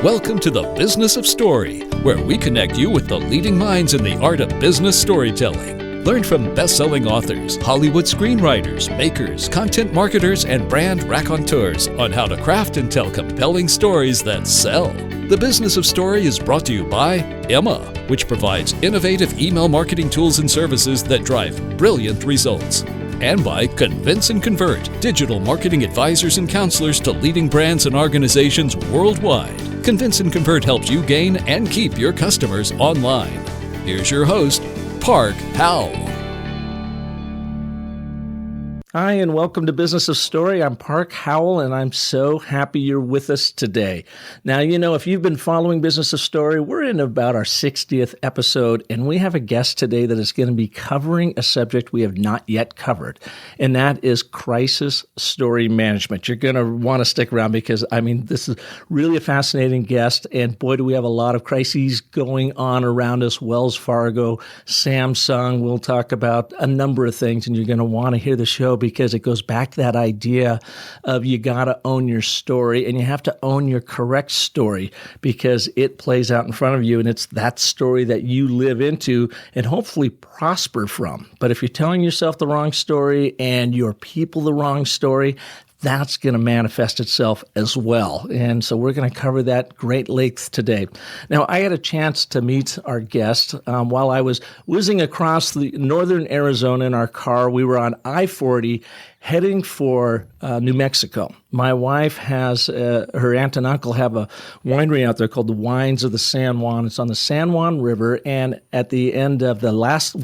Welcome to the Business of Story, where we connect you with the leading minds in the art of business storytelling. Learn from best-selling authors, Hollywood screenwriters, makers, content marketers, and brand raconteurs on how to craft and tell compelling stories that sell. The Business of Story is brought to you by Emma, which provides innovative email marketing tools and services that drive brilliant results. And by Convince and Convert, digital marketing advisors and counselors to leading brands and organizations worldwide. Convince and Convert helps you gain and keep your customers online. Here's your host, Park Howell. Hi, and welcome to Business of Story. I'm Park Howell, and I'm so happy you're with us today. Now, if you've been following Business of Story, we're in about our 60th episode, and we have a guest today that is going to be covering a subject we have not yet covered, and that is crisis story management. You're going to want to stick around because, this is really a fascinating guest, and boy, do we have a lot of crises going on around us. Wells Fargo, Samsung, we'll talk about a number of things, and you're going to want to hear the show because it goes back to that idea of you got to own your story, and you have to own your correct story because it plays out in front of you, and it's that story that you live into and hopefully prosper from. But if you're telling yourself the wrong story and your people the wrong story, that's going to manifest itself as well. And so we're going to cover that great length today. Now, I had a chance to meet our guest while I was whizzing across the northern Arizona in our car. We were on I-40 heading for New Mexico. My wife has, her aunt and uncle have a winery out there called the Wines of the San Juan. It's on the San Juan River, and at the end of the last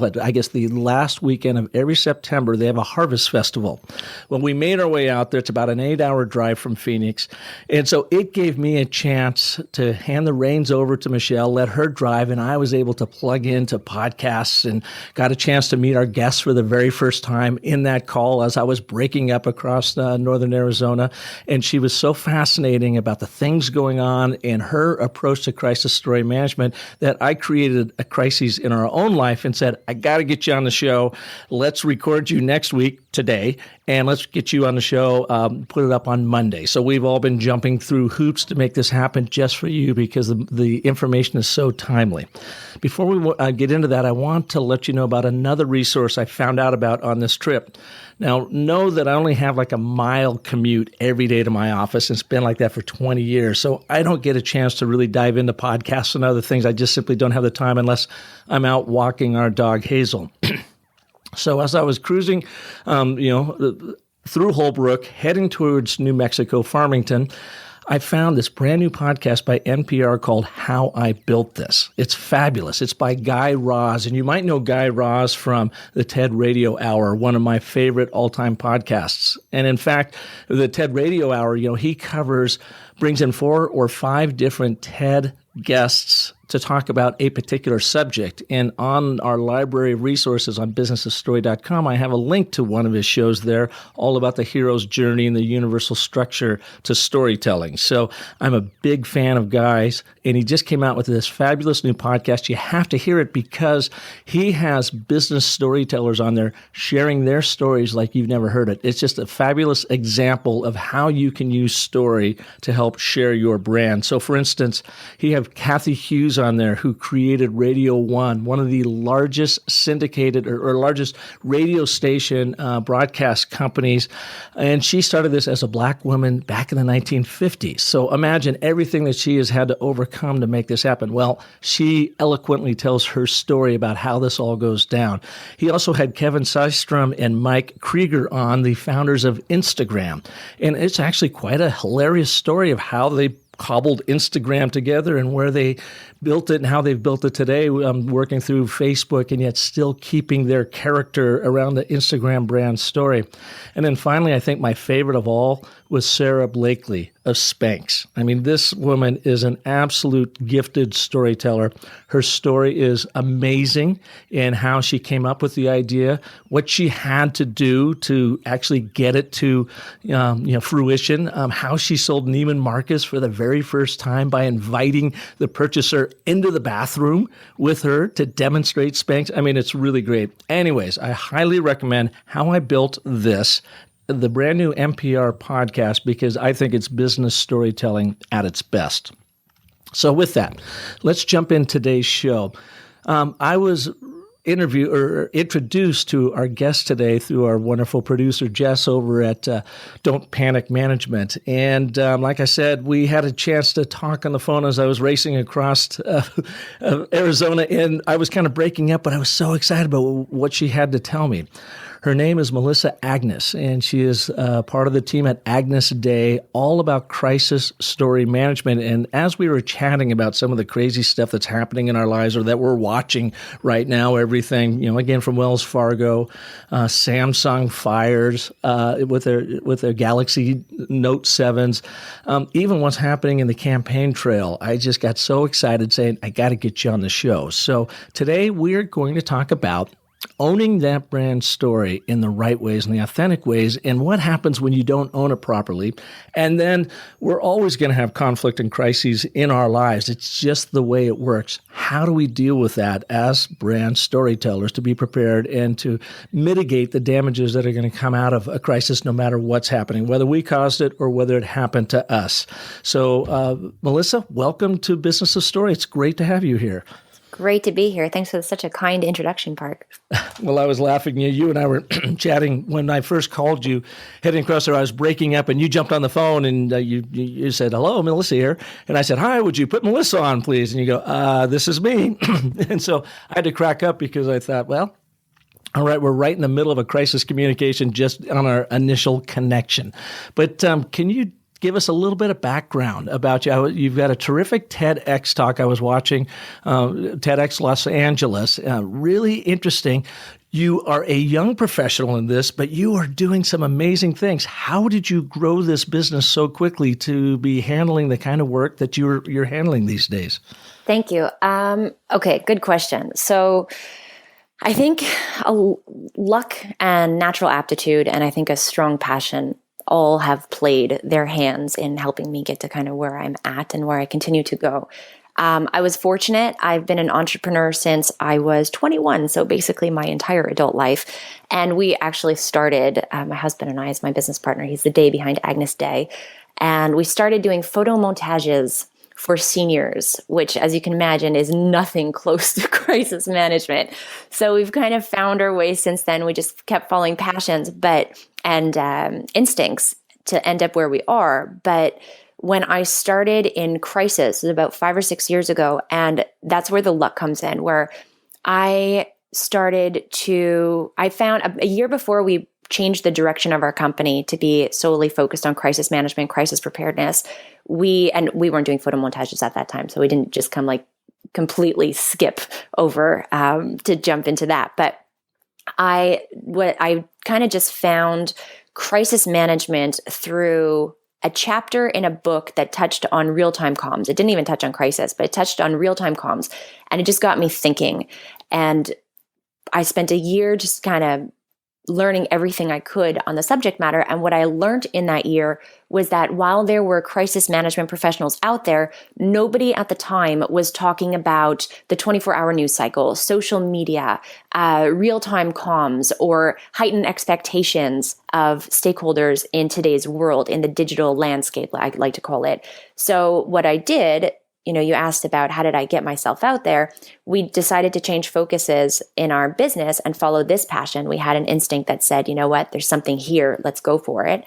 weekend of every September, they have a harvest festival. When we made our way out there, it's about an 8-hour drive from Phoenix, and so it gave me a chance to hand the reins over to Michelle, let her drive, and I was able to plug into podcasts and got a chance to meet our guests for the very first time in that call as I was breaking up across northern Arizona. And she was so fascinating about the things going on and her approach to crisis story management that I created a crisis in our own life and said, I got to get you on the show. Let's record you next week today, and let's get you on the show, put it up on Monday. So we've all been jumping through hoops to make this happen just for you because the information is so timely. Before we get into that, I want to let you know about another resource I found out about on this trip. Now, know that I only have like a mile commute every day to my office. It's been like that for 20 years. So I don't get a chance to really dive into podcasts and other things. I just simply don't have the time unless I'm out walking our dog, Hazel. So as I was cruising, through Holbrook, heading towards New Mexico, Farmington, I found this brand new podcast by NPR called How I Built This. It's fabulous. It's by Guy Raz, and you might know Guy Raz from the TED Radio Hour, one of my favorite all-time podcasts. And in fact, the TED Radio Hour, he brings in 4 or 5 different TED guests to talk about a particular subject. And on our library of resources on businessofstory.com, I have a link to one of his shows there, all about the hero's journey and the universal structure to storytelling. So I'm a big fan of Guy's, and he just came out with this fabulous new podcast. You have to hear it because he has business storytellers on there sharing their stories like you've never heard it. It's just a fabulous example of how you can use story to help share your brand. So for instance, he have Kathy Hughes on there who created Radio One, one of the largest syndicated or largest radio station broadcast companies. And she started this as a black woman back in the 1950s. So imagine everything that she has had to overcome to make this happen. Well, she eloquently tells her story about how this all goes down. He also had Kevin Systrom and Mike Krieger on, the founders of Instagram. And it's actually quite a hilarious story of how they cobbled Instagram together and where they built it and how they've built it today, working through Facebook and yet still keeping their character around the Instagram brand story. And then finally, I think my favorite of all was Sarah Blakely of Spanx. This woman is an absolute gifted storyteller. Her story is amazing in how she came up with the idea, what she had to do to actually get it to fruition, how she sold Neiman Marcus for the very first time by inviting the purchaser into the bathroom with her to demonstrate Spanx. It's really great. Anyways, I highly recommend How I Built This, the brand new NPR podcast, because I think it's business storytelling at its best. So with that, let's jump in today's show. I was introduced to our guest today through our wonderful producer, Jess, over at Don't Panic Management. And like I said, we had a chance to talk on the phone as I was racing across Arizona, and I was kind of breaking up, but I was so excited about what she had to tell me. Her name is Melissa Agnes, and she is part of the team at Agnes Day, all about crisis story management. And as we were chatting about some of the crazy stuff that's happening in our lives or that we're watching right now, everything, again, from Wells Fargo, Samsung fires with their Galaxy Note 7s, even what's happening in the campaign trail. I just got so excited saying, I got to get you on the show. So today we're going to talk about owning that brand story in the right ways and the authentic ways, and what happens when you don't own it properly. And then we're always going to have conflict and crises in our lives. It's just the way it works. How do we deal with that as brand storytellers to be prepared and to mitigate the damages that are going to come out of a crisis, no matter what's happening, whether we caused it or whether it happened to us? So, Melissa, welcome to Business of Story. It's great to have you here. Great to be here. Thanks for such a kind introduction, Park. Well, I was laughing. You and I were chatting when I first called you, heading across there. I was breaking up, and you jumped on the phone, and you said, "Hello, Melissa here." And I said, "Hi, would you put Melissa on, please?" And you go, "This is me." And so I had to crack up because I thought, well, all right, we're right in the middle of a crisis communication just on our initial connection. But can you give us a little bit of background about you? You've got a terrific TEDx talk I was watching, TEDx Los Angeles, really interesting. You are a young professional in this, but you are doing some amazing things. How did you grow this business so quickly to be handling the kind of work that you're handling these days? Thank you. Okay, good question. So I think luck and natural aptitude, and I think a strong passion all have played their hands in helping me get to kind of where I'm at and where I continue to go. I was fortunate. I've been an entrepreneur since I was 21, so basically my entire adult life. And we actually started, my husband and I, as my business partner, he's the day behind Agnes Day, and we started doing photo montages for seniors, which, as you can imagine, is nothing close to crisis management. So we've kind of found our way since then. We just kept following passions and instincts to end up where we are. But when I started in crisis, it was about 5 or 6 years ago, and that's where the luck comes in, where I found a year before we changed the direction of our company to be solely focused on crisis management, crisis preparedness. We weren't doing photo montages at that time, so we didn't just completely skip over to jump into that. But I kind of just found crisis management through a chapter in a book that touched on real-time comms. It didn't even touch on crisis, but it touched on real-time comms, and it just got me thinking. And I spent a year just kind of learning everything I could on the subject matter. And what I learned in that year was that while there were crisis management professionals out there, nobody at the time was talking about the 24-hour news cycle, social media, real-time comms, or heightened expectations of stakeholders in today's world, in the digital landscape, I like to call it. So what I did, you asked about how did I get myself out there. We decided to change focuses in our business and follow this passion. We had an instinct that said, you know what, there's something here, let's go for it.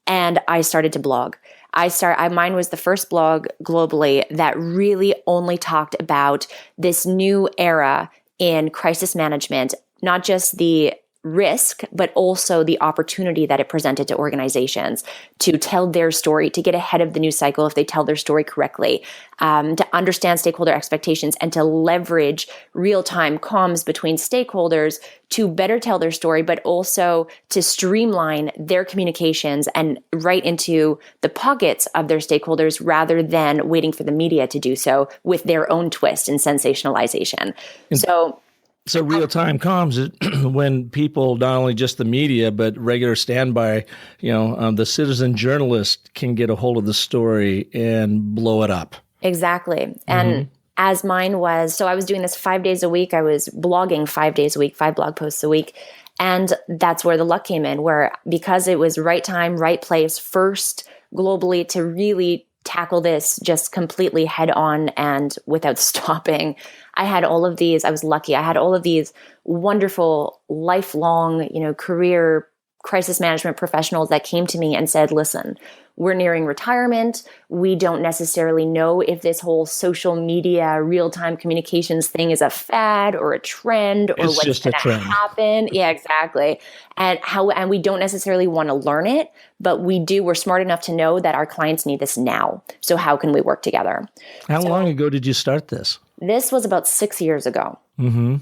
And I started to blog. Mine was the first blog globally that really only talked about this new era in crisis management, not just the risk, but also the opportunity that it presented to organizations to tell their story, to get ahead of the news cycle if they tell their story correctly, to understand stakeholder expectations, and to leverage real-time comms between stakeholders to better tell their story, but also to streamline their communications and right into the pockets of their stakeholders rather than waiting for the media to do so with their own twist and sensationalization. So real-time comms is when people, not only just the media, but regular standby, the citizen journalist can get a hold of the story and blow it up. Exactly. And as mine was, so I was doing this 5 days a week. I was blogging 5 days a week, 5 blog posts a week. And that's where the luck came in, where because it was right time, right place, first globally to really tackle this just completely head on and without stopping. I had all of these, I was lucky. I had all of these wonderful, lifelong, career crisis management professionals that came to me and said, listen, we're nearing retirement. We don't necessarily know if this whole social media real-time communications thing is a fad or a trend or it's what's just a going to trend. happen. Yeah, exactly. And we don't necessarily want to learn it, but we're smart enough to know that our clients need this now. So how can we work together? How long ago did you start this? This was about 6 years ago.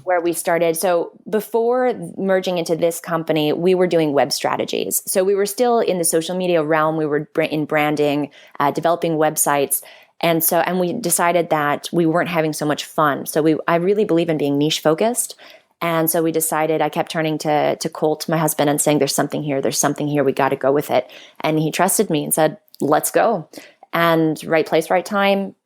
Where we started. So before merging into this company, we were doing web strategies. So we were still in the social media realm. We were in branding, developing websites. And we decided that we weren't having so much fun. So I really believe in being niche focused. And so we decided, I kept turning to Colt, my husband, and saying, there's something here. We got to go with it. And he trusted me and said, let's go. And right place, right time.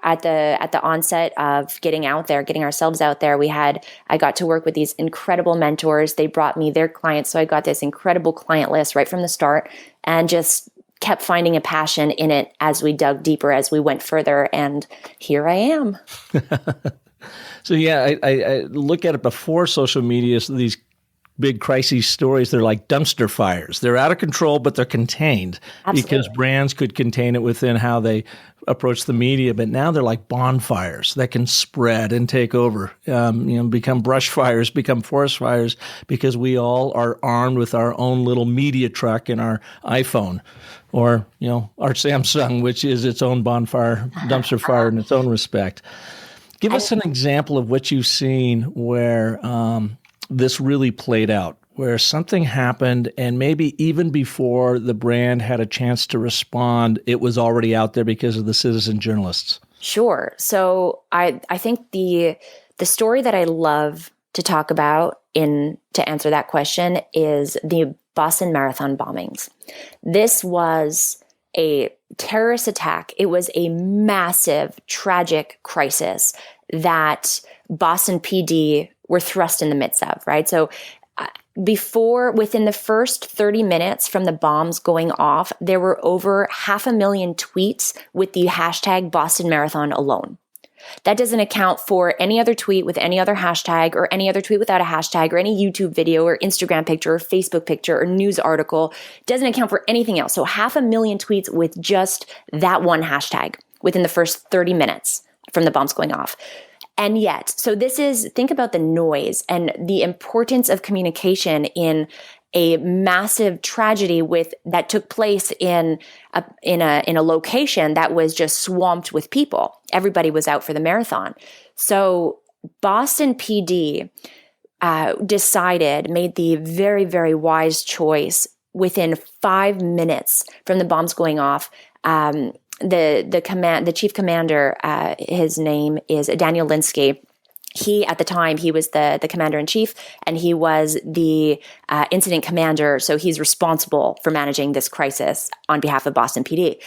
At the onset of getting out there, getting ourselves out there, I got to work with these incredible mentors. They brought me their clients. So I got this incredible client list right from the start and just kept finding a passion in it as we dug deeper, as we went further. And here I am. So yeah, I look at it before social media, so these big crisis stories, they're like dumpster fires. They're out of control, but they're contained. Absolutely. Because brands could contain it within how they approach the media. But now they're like bonfires that can spread and take over, become brush fires, become forest fires, because we all are armed with our own little media truck and our iPhone or, our Samsung, which is its own bonfire, dumpster fire in its own respect. Give us an example of what you've seen where this really played out, where something happened and maybe even before the brand had a chance to respond, it was already out there because of the citizen journalists. Sure. So I think the story that I love to talk about to answer that question is the Boston Marathon bombings. This was a terrorist attack. It was a massive, tragic crisis that Boston PD were thrust in the midst of, right? So within the first 30 minutes from the bombs going off, there were over 500,000 tweets with the hashtag Boston Marathon alone. That doesn't account for any other tweet with any other hashtag or any other tweet without a hashtag or any YouTube video or Instagram picture or Facebook picture or news article. It doesn't account for anything else. So 500,000 tweets with just that one hashtag within the first 30 minutes from the bombs going off. And yet, think about the noise and the importance of communication in a massive tragedy that took place in a location that was just swamped with people. Everybody was out for the marathon. So Boston PD made the very, very wise choice within 5 minutes from the bombs going off. The chief commander, his name is Daniel Linsky. At the time, he was the commander in chief, and he was the incident commander. So he's responsible for managing this crisis on behalf of Boston PD.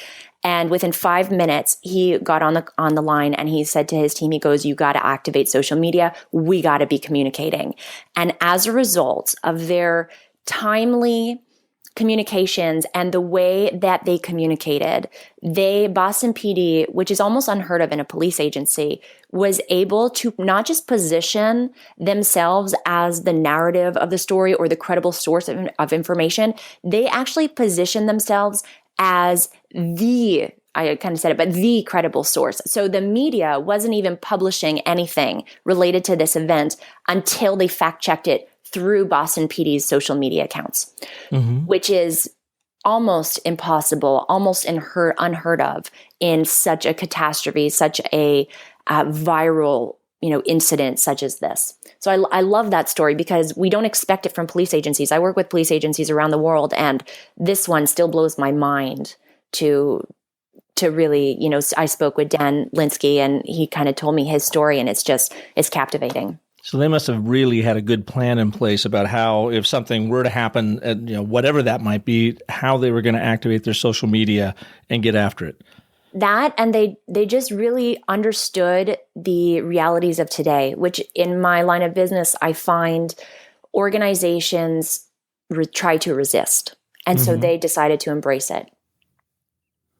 And within 5 minutes, he got on the line and he said to his team, he goes, "You got to activate social media. We got to be communicating." And as a result of their timely communications and the way that they communicated, Boston PD, which is almost unheard of in a police agency, was able to not just position themselves as the narrative of the story or the credible source of information, they actually positioned themselves as the credible source. So the media wasn't even publishing anything related to this event until they fact-checked it through Boston PD's social media accounts, which is almost impossible, almost unheard of in such a catastrophe, such a viral, incident such as this. So I love that story because we don't expect it from police agencies. I work with police agencies around the world, and this one still blows my mind to really, I spoke with Dan Linsky and he kind of told me his story, and it's captivating. So they must have really had a good plan in place about how, if something were to happen, whatever that might be, how they were going to activate their social media and get after it. That, and they just really understood the realities of today, which in my line of business, I find organizations try to resist. And so they decided to embrace it.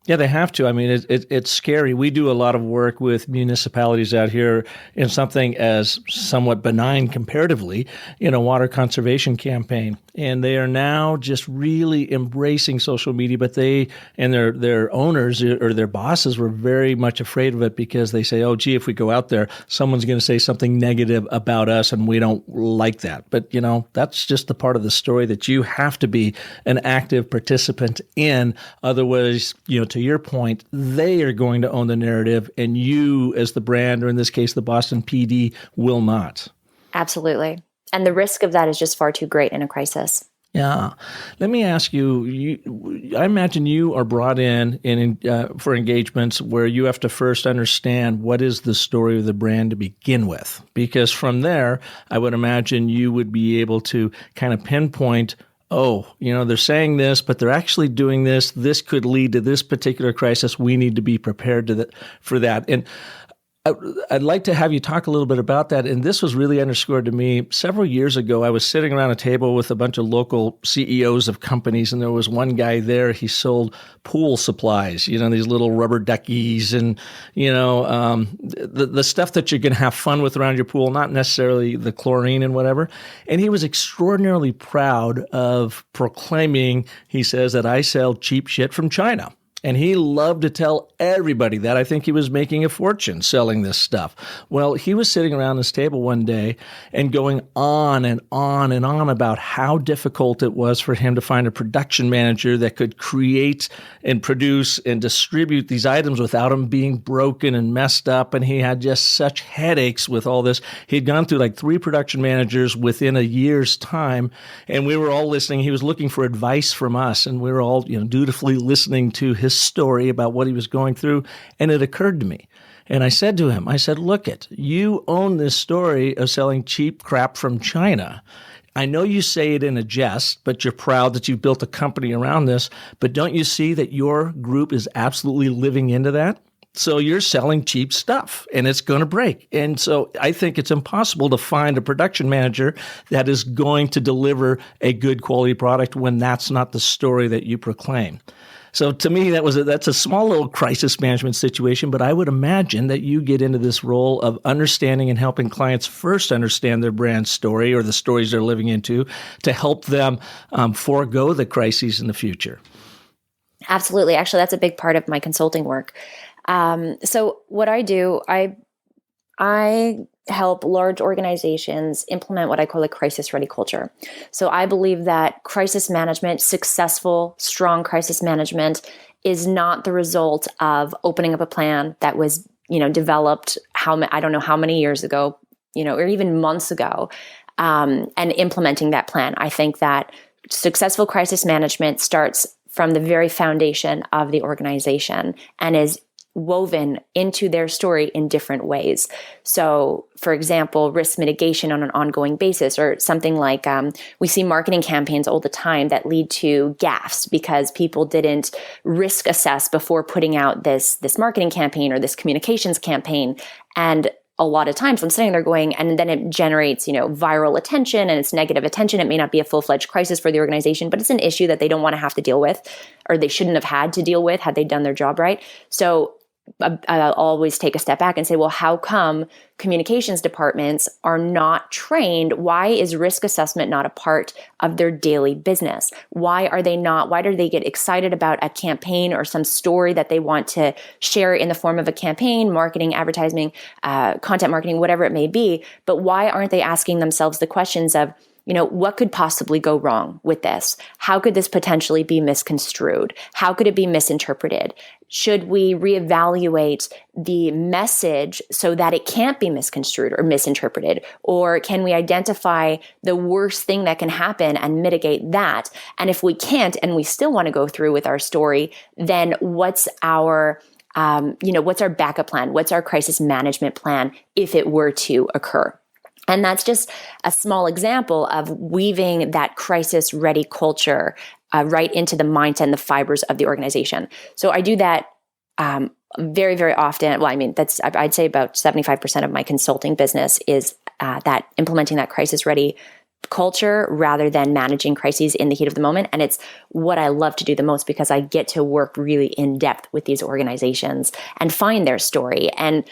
Yeah, they have to. I mean, it's scary. We do a lot of work with municipalities out here in something as somewhat benign comparatively, water conservation campaign. And they are now just really embracing social media, but they and their owners or their bosses were very much afraid of it because they say, oh, gee, if we go out there, someone's going to say something negative about us and we don't like that. But, that's just the part of the story that you have to be an active participant in. Otherwise, to your point, they are going to own the narrative and you as the brand, or in this case, the Boston PD, will not. Absolutely. And the risk of that is just far too great in a crisis. Yeah. Let me ask you, I imagine you are brought in for engagements where you have to first understand what is the story of the brand to begin with. Because from there, I would imagine you would be able to kind of pinpoint, they're saying this, but they're actually doing this. This could lead to this particular crisis. We need to be prepared for that. And I'd like to have you talk a little bit about that. And this was really underscored to me several years ago. I was sitting around a table with a bunch of local CEOs of companies, and there was one guy there. He sold pool supplies, these little rubber duckies and, the stuff that you can have fun with around your pool, not necessarily the chlorine and whatever. And he was extraordinarily proud of proclaiming, he says, that I sell cheap shit from China. And he loved to tell everybody that. I think he was making a fortune selling this stuff. Well, he was sitting around this table one day and going on and on and on about how difficult it was for him to find a production manager that could create and produce and distribute these items without them being broken and messed up. And he had just such headaches with all this. He'd gone through like 3 production managers within a year's time, and we were all listening. He was looking for advice from us, and we were all dutifully listening to his story about what he was going through. And it occurred to me. And I said to him, look you own this story of selling cheap crap from China. I know you say it in a jest, but you're proud that you've built a company around this. But don't you see that your group is absolutely living into that? So you're selling cheap stuff and it's going to break. And so I think it's impossible to find a production manager that is going to deliver a good quality product when that's not the story that you proclaim. So to me, that's a small little crisis management situation, but I would imagine that you get into this role of understanding and helping clients first understand their brand story or the stories they're living into to help them forego the crises in the future. Absolutely. Actually, that's a big part of my consulting work. So what I do, I help large organizations implement what I call a crisis-ready culture. So I believe that crisis management, successful, strong crisis management, is not the result of opening up a plan that was, developed I don't know how many years ago, or even months ago, and implementing that plan. I think that successful crisis management starts from the very foundation of the organization and is woven into their story in different ways. So, for example, risk mitigation on an ongoing basis, or something like we see marketing campaigns all the time that lead to gaffes because people didn't risk assess before putting out this marketing campaign or this communications campaign. And a lot of times I'm sitting there going, and then it generates, viral attention, and it's negative attention. It may not be a full-fledged crisis for the organization, but it's an issue that they don't want to have to deal with, or they shouldn't have had to deal with had they done their job right. So I'll always take a step back and say, well, how come communications departments are not trained? Why is risk assessment not a part of their daily business? Why do they get excited about a campaign or some story that they want to share in the form of a campaign, marketing, advertising, content marketing, whatever it may be? But why aren't they asking themselves the questions of, what could possibly go wrong with this? How could this potentially be misconstrued? How could it be misinterpreted? Should we reevaluate the message so that it can't be misconstrued or misinterpreted? Or can we identify the worst thing that can happen and mitigate that? And if we can't, and we still want to go through with our story, then what's our backup plan? What's our crisis management plan if it were to occur? And that's just a small example of weaving that crisis-ready culture right into the mindset and the fibers of the organization. So I do that very, very often. Well, I'd say about 75% of my consulting business is that implementing that crisis-ready culture rather than managing crises in the heat of the moment. And it's what I love to do the most because I get to work really in depth with these organizations and find their story. And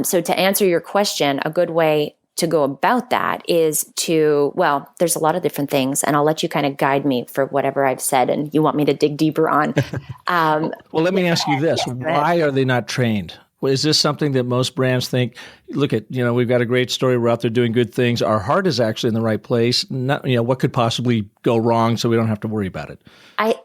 so to answer your question, a good way to go about that is there's a lot of different things, and I'll let you kind of guide me for whatever I've said and you want me to dig deeper on. Well, let me ask you this. Why are they not trained? Is this something that most brands think, look at, we've got a great story, we're out there doing good things, our heart is actually in the right place, what could possibly go wrong so we don't have to worry about it?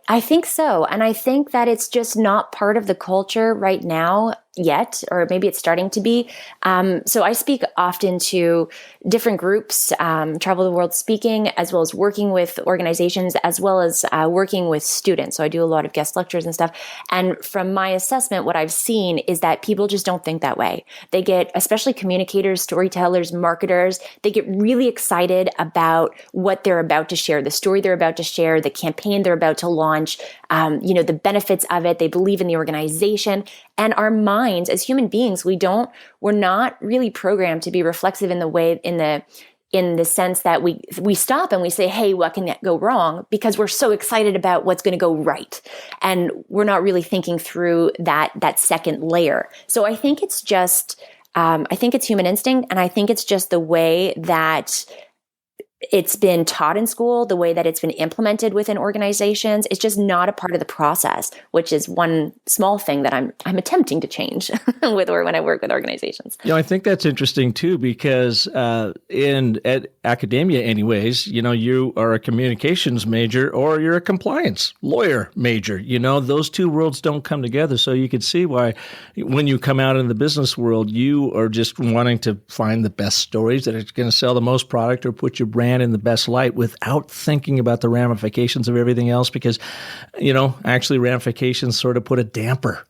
I think so. And I think that it's just not part of the culture right now yet, or maybe it's starting to be. So I speak often to different groups, travel the world speaking, as well as working with organizations, as well as working with students. So I do a lot of guest lectures and stuff. And from my assessment, what I've seen is that people just don't think that way. They get, especially communicators, storytellers, marketers, they get really excited about what they're about to share, the story they're about to share, the campaign they're about to launch, the benefits of it. They believe in the organization. And our minds as human beings, we're not really programmed to be reflexive in the sense that we stop and we say, hey, what can go wrong? Because we're so excited about what's going to go right. And we're not really thinking through that second layer. So I think it's just, I think it's human instinct. And I think it's just the way that it's been taught in school, the way that it's been implemented within organizations. It's just not a part of the process, which is one small thing that I'm attempting to change when I work with organizations. I think that's interesting too, because in academia anyways, you are a communications major or you're a compliance lawyer major. Those two worlds don't come together. So you could see why when you come out in the business world, you are just wanting to find the best stories that are going to sell the most product or put your brand in the best light without thinking about the ramifications of everything else, because, actually ramifications sort of put a damper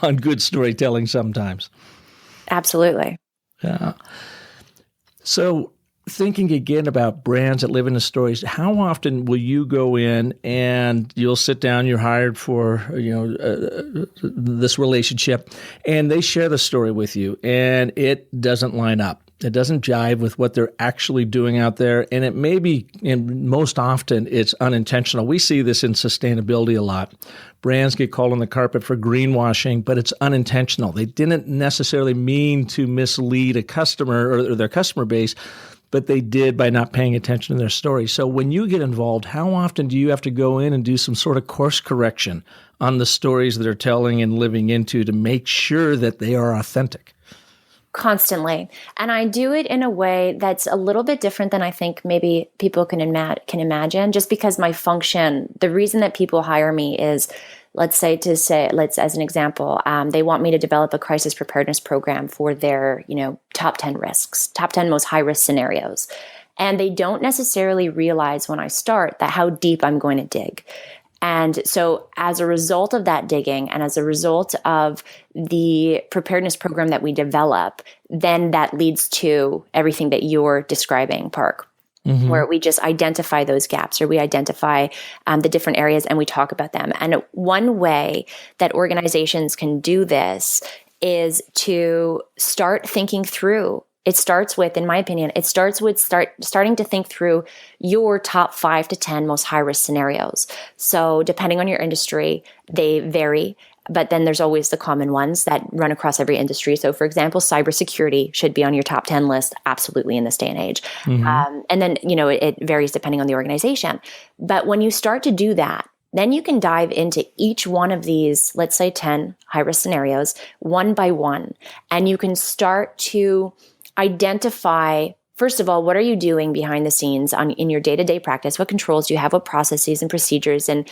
on good storytelling sometimes. Absolutely. Yeah. So thinking again about brands that live in the stories, how often will you go in and you'll sit down, you're hired for, this relationship, and they share the story with you and it doesn't line up? It doesn't jive with what they're actually doing out there. And it may be, and most often, it's unintentional. We see this in sustainability a lot. Brands get called on the carpet for greenwashing, but it's unintentional. They didn't necessarily mean to mislead a customer or their customer base, but they did by not paying attention to their story. So when you get involved, how often do you have to go in and do some sort of course correction on the stories that they're telling and living into to make sure that they are authentic? Constantly. And I do it in a way that's a little bit different than I think maybe people can imagine, just because my function, the reason that people hire me is, as an example, they want me to develop a crisis preparedness program for their, top 10 risks, top 10 most high risk scenarios. And they don't necessarily realize when I start that how deep I'm going to dig. And so as a result of that digging and as a result of the preparedness program that we develop, then that leads to everything that you're describing, Park, where we just identify those gaps or we identify the different areas and we talk about them. And one way that organizations can do this is to start thinking through. It starts with, in my opinion, starting to think through your top 5 to 10 most high-risk scenarios. So depending on your industry, they vary, but then there's always the common ones that run across every industry. So for example, cybersecurity should be on your top 10 list, absolutely, in this day and age. And then, it varies depending on the organization. But when you start to do that, then you can dive into each one of these, let's say 10 high-risk scenarios, one by one, and you can start to identify, first of all, what are you doing behind the scenes in your day-to-day practice? What controls do you have? What processes and procedures? And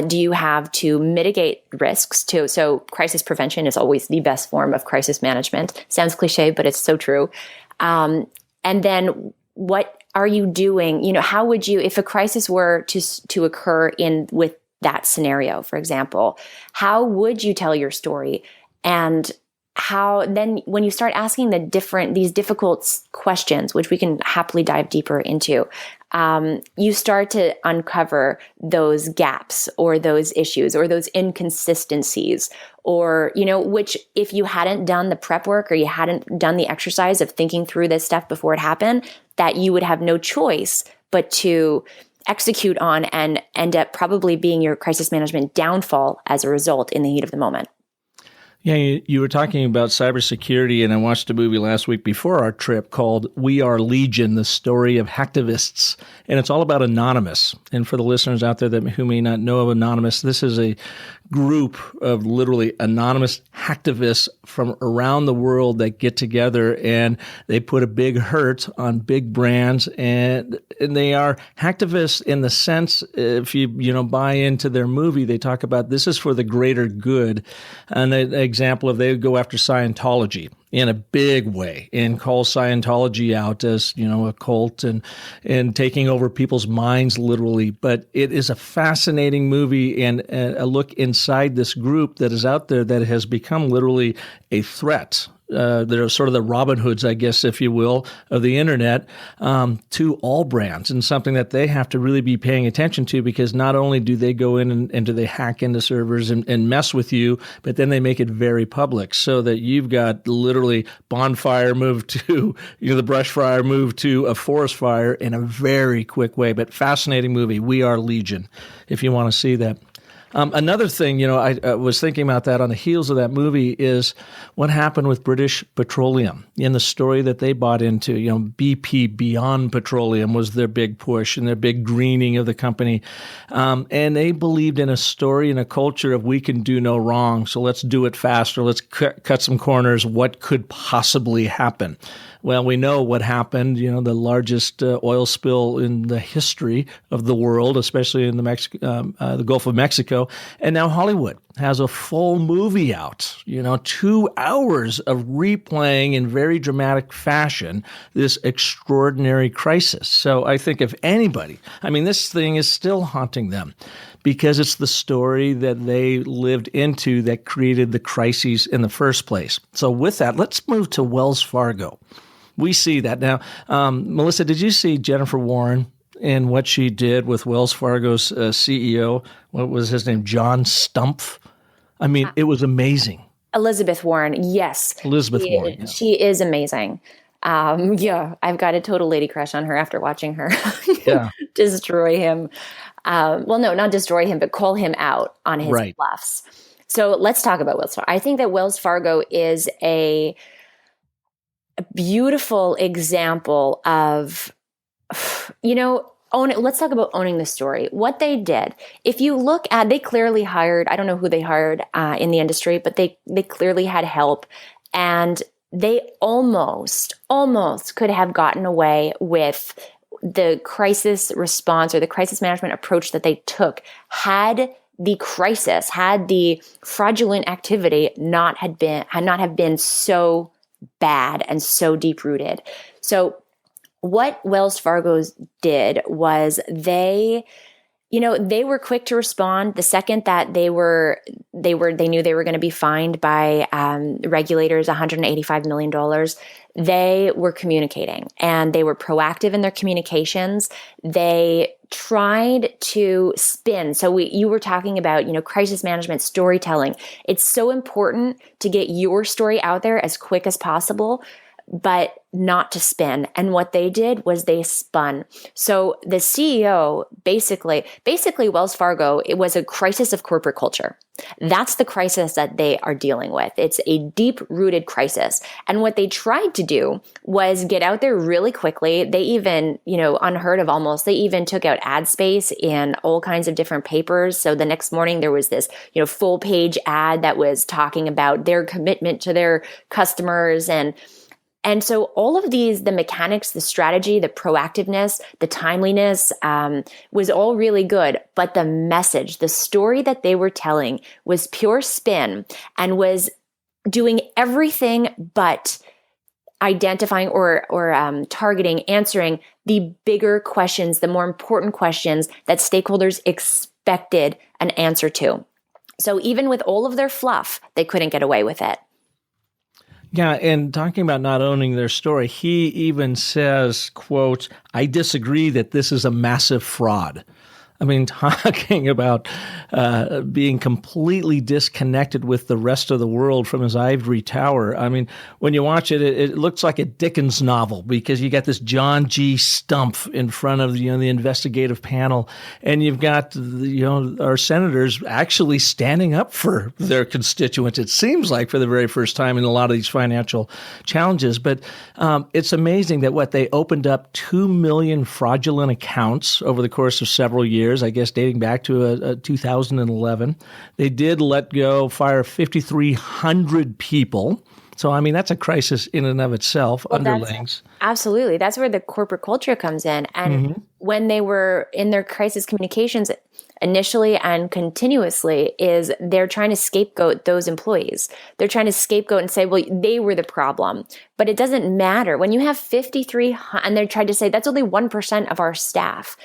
do you have to mitigate risks too? So crisis prevention is always the best form of crisis management. Sounds cliche, but it's so true. And then what are you doing? How would you, if a crisis were to occur with that scenario, for example, how would you tell your story? And how then when you start asking these difficult questions, which we can happily dive deeper into, you start to uncover those gaps or those issues or those inconsistencies, or, which if you hadn't done the prep work or you hadn't done the exercise of thinking through this stuff before it happened, that you would have no choice but to execute on and end up probably being your crisis management downfall as a result in the heat of the moment. Yeah, you were talking about cybersecurity, and I watched a movie last week before our trip called We Are Legion, the story of hacktivists, and it's all about Anonymous. And for the listeners out there who may not know of Anonymous, this is a group of literally anonymous hacktivists from around the world that get together and they put a big hurt on big brands, and they are hacktivists in the sense, if you buy into their movie, they talk about this is for the greater good. And an example of they would go after Scientology in a big way and call Scientology out as, a cult and taking over people's minds literally. But it is a fascinating movie and a look inside this group that is out there that has become literally a threat. They're sort of the Robin Hoods, I guess, if you will, of the internet to all brands, and something that they have to really be paying attention to, because not only do they go in and do they hack into servers and mess with you, but then they make it very public so that you've got literally bonfire moved to, the brush fire moved to a forest fire in a very quick way. But fascinating movie, We Are Legion, if you want to see that. Another thing, I was thinking about that on the heels of that movie is what happened with British Petroleum in the story that they bought into. BP, Beyond Petroleum, was their big push and their big greening of the company. And they believed in a story and a culture of we can do no wrong, so let's do it faster. Let's cut some corners. What could possibly happen? Well, we know what happened, the largest oil spill in the history of the world, especially in the Gulf of Mexico. And now Hollywood has a full movie out, 2 hours of replaying in very dramatic fashion this extraordinary crisis. So I think if anybody, this thing is still haunting them because it's the story that they lived into that created the crises in the first place. So with that, let's move to Wells Fargo. We see that now. Melissa, did you see Jennifer Warren and what she did with Wells Fargo's CEO? What was his name? John Stumpf. It was amazing. Elizabeth Warren, yes. Elizabeth Warren. Yeah. She is amazing. I've got a total lady crush on her after watching her destroy him. Not destroy him, but call him out on his bluffs. So let's talk about Wells Fargo. I think that Wells Fargo is a beautiful example of, let's talk about owning the story. What they did, if you look at, they clearly hired, I don't know who they hired in the industry, but they clearly had help, and they almost could have gotten away with the crisis response or the crisis management approach that they took had the fraudulent activity not have been so bad and so deep rooted. So what Wells Fargo did was they were quick to respond the second that they knew they were going to be fined by regulators $185 million. They were communicating, and they were proactive in their communications. They tried to spin. So you were talking about, crisis management, storytelling. It's so important to get your story out there as quick as possible, but not to spin. And what they did was they spun. So the CEO, basically Wells Fargo, it was a crisis of corporate culture. That's the crisis that they are dealing with. It's a deep-rooted crisis. And what they tried to do was get out there really quickly. They even, unheard of almost, they even took out ad space in all kinds of different papers. So the next morning there was this, full-page ad that was talking about their commitment to their customers. And so all of these, the mechanics, the strategy, the proactiveness, the timeliness, was all really good. But the message, the story that they were telling was pure spin and was doing everything but identifying or targeting, answering the bigger questions, the more important questions that stakeholders expected an answer to. So even with all of their fluff, they couldn't get away with it. Yeah, and talking about not owning their story, he even says, quote, "I disagree that this is a massive fraud." I mean, talking about being completely disconnected with the rest of the world from his ivory tower. I mean, when you watch it, it looks like a Dickens novel because you got this John G. Stumpf in front of the investigative panel, and you've got our senators actually standing up for their constituents. It seems like for the very first time in a lot of these financial challenges. But it's amazing that they opened up 2 million fraudulent accounts over the course of several years. I guess dating back to 2011. They did fire 5,300 people. So, I mean, that's a crisis in and of itself, underlings. Absolutely. That's where the corporate culture comes in. And when they were in their crisis communications initially and continuously is they're trying to scapegoat those employees. They're trying to scapegoat and say, well, they were the problem. But it doesn't matter. When you have 53, and they're trying to say that's only 1% of our staff.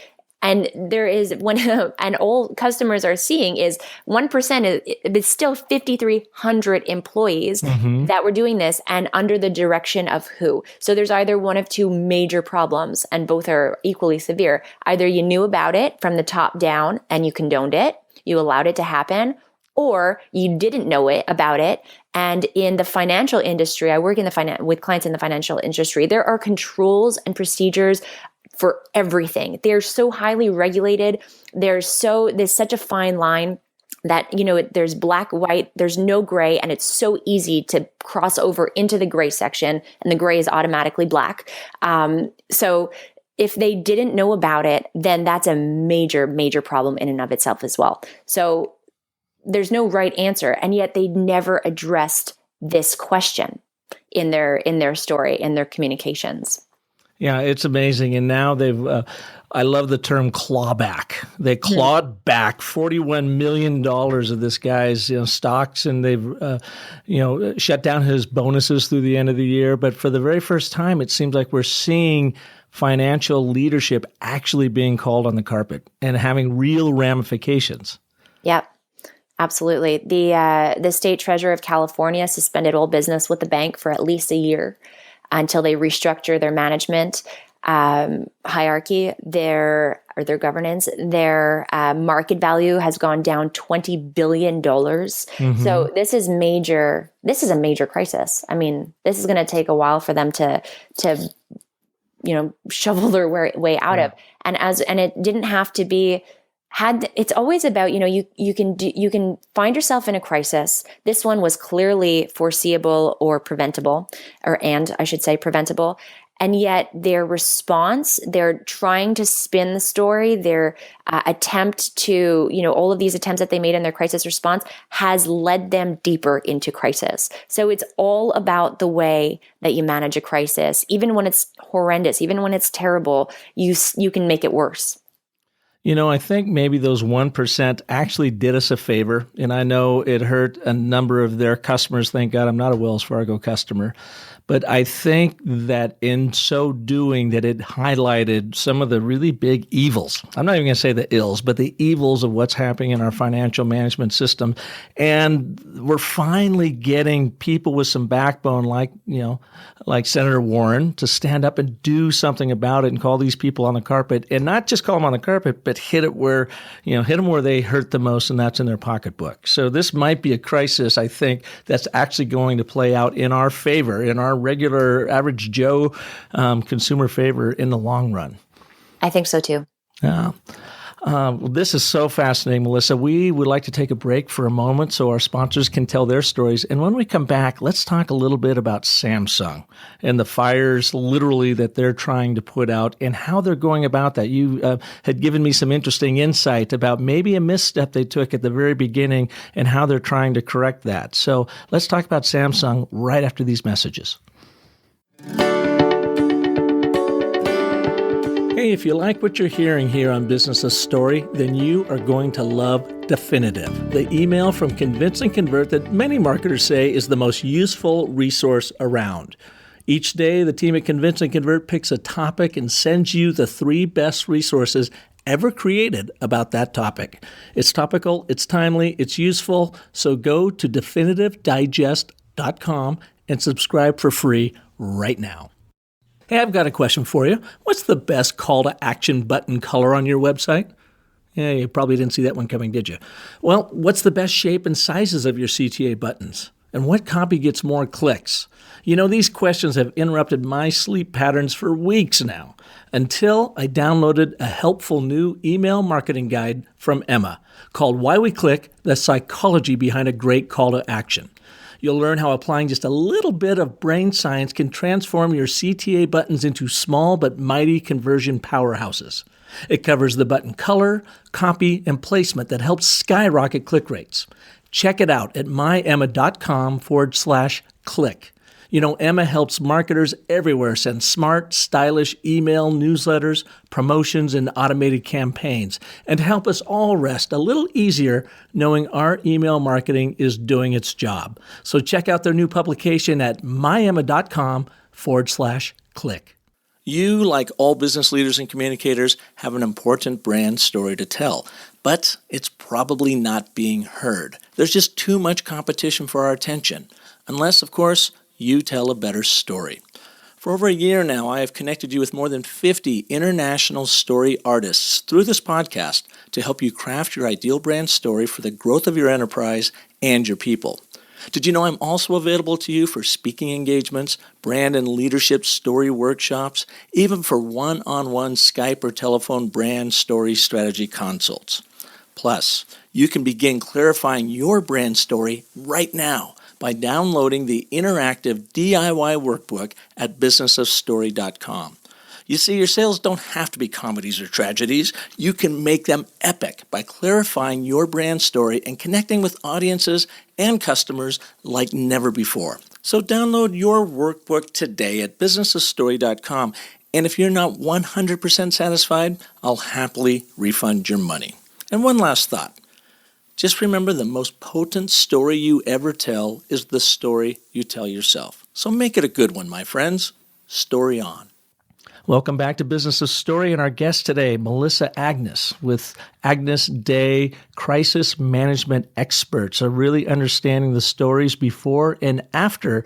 And there is and all customers are seeing is 1% is still 5,300 employees that were doing this, and under the direction of who? So there's either one of two major problems, and both are equally severe. Either you knew about it from the top down and you condoned it, you allowed it to happen, or you didn't know about it. And in the financial industry, I work with clients in the financial industry. There are controls and procedures for everything. They're so highly regulated. There's such a fine line that, there's black, white, there's no gray, and it's so easy to cross over into the gray section, and the gray is automatically black. So if they didn't know about it, then that's a major, major problem in and of itself as well. So there's no right answer, and yet they never addressed this question in their story, in their communications. Yeah, it's amazing. And now I love the term clawback. They clawed back $41 million of this guy's stocks, and they've shut down his bonuses through the end of the year. But for the very first time, it seems like we're seeing financial leadership actually being called on the carpet and having real ramifications. Yep. Absolutely. The state treasurer of California suspended all business with the bank for at least a year until they restructure their management hierarchy, their governance. Their market value has gone down $20 billion. So this is major. This is a major crisis. I mean, this is going to take a while for them to shovel their way out of. And it didn't have to be. It's always about, you can find yourself in a crisis. This one was clearly foreseeable or preventable, preventable. And yet their response, they're trying to spin the story, their attempt to, all of these attempts that they made in their crisis response has led them deeper into crisis. So it's all about the way that you manage a crisis. Even when it's horrendous, even when it's terrible, you can make it worse. I think maybe those 1% actually did us a favor, and I know it hurt a number of their customers. Thank God I'm not a Wells Fargo customer. But I think that in so doing that it highlighted some of the really big evils. I'm not even going to say the ills, but the evils of what's happening in our financial management system. And we're finally getting people with some backbone like Senator Warren to stand up and do something about it and call these people on the carpet, and not just call them on the carpet, but hit them where they hurt the most, and that's in their pocketbook. So this might be a crisis, I think, that's actually going to play out in our favor, in our regular average Joe consumer favor in the long run. I think so too. Yeah. Well, this is so fascinating, Melissa. We would like to take a break for a moment so our sponsors can tell their stories. And when we come back, let's talk a little bit about Samsung and the fires literally that they're trying to put out and how they're going about that. You had given me some interesting insight about maybe a misstep they took at the very beginning and how they're trying to correct that. So let's talk about Samsung right after these messages. Hey, if you like what you're hearing here on Business of Story, then you are going to love Definitive, the email from Convince and Convert that many marketers say is the most useful resource around. Each day, the team at Convince and Convert picks a topic and sends you the 3 best resources ever created about that topic. It's topical, it's timely, it's useful, so go to definitivedigest.com and subscribe for free right now. Hey, I've got a question for you. What's the best call to action button color on your website? Yeah, you probably didn't see that one coming, did you? Well, what's the best shape and sizes of your CTA buttons? And what copy gets more clicks? These questions have interrupted my sleep patterns for weeks now, until I downloaded a helpful new email marketing guide from Emma called Why We Click: The Psychology Behind a Great Call to Action. You'll learn how applying just a little bit of brain science can transform your CTA buttons into small but mighty conversion powerhouses. It covers the button color, copy, and placement that helps skyrocket click rates. Check it out at myemma.com/click. Emma helps marketers everywhere send smart, stylish email newsletters, promotions, and automated campaigns, and help us all rest a little easier knowing our email marketing is doing its job. So check out their new publication at myemma.com/click. You, like all business leaders and communicators, have an important brand story to tell, but it's probably not being heard. There's just too much competition for our attention, unless, of course, you tell a better story. For over a year now, I have connected you with more than 50 international story artists through this podcast to help you craft your ideal brand story for the growth of your enterprise and your people. Did you know I'm also available to you for speaking engagements, brand and leadership story workshops, even for one-on-one Skype or telephone brand story strategy consults? Plus, you can begin clarifying your brand story right now by downloading the interactive DIY workbook at businessofstory.com. You see, your sales don't have to be comedies or tragedies. You can make them epic by clarifying your brand story and connecting with audiences and customers like never before. So download your workbook today at businessofstory.com. And if you're not 100% satisfied, I'll happily refund your money. And one last thought. Just remember, the most potent story you ever tell is the story you tell yourself. So make it a good one, my friends. Story on. Welcome back to Business of Story, and our guest today, Melissa Agnes, with Agnes Day Crisis Management Experts, are really understanding the stories before and after,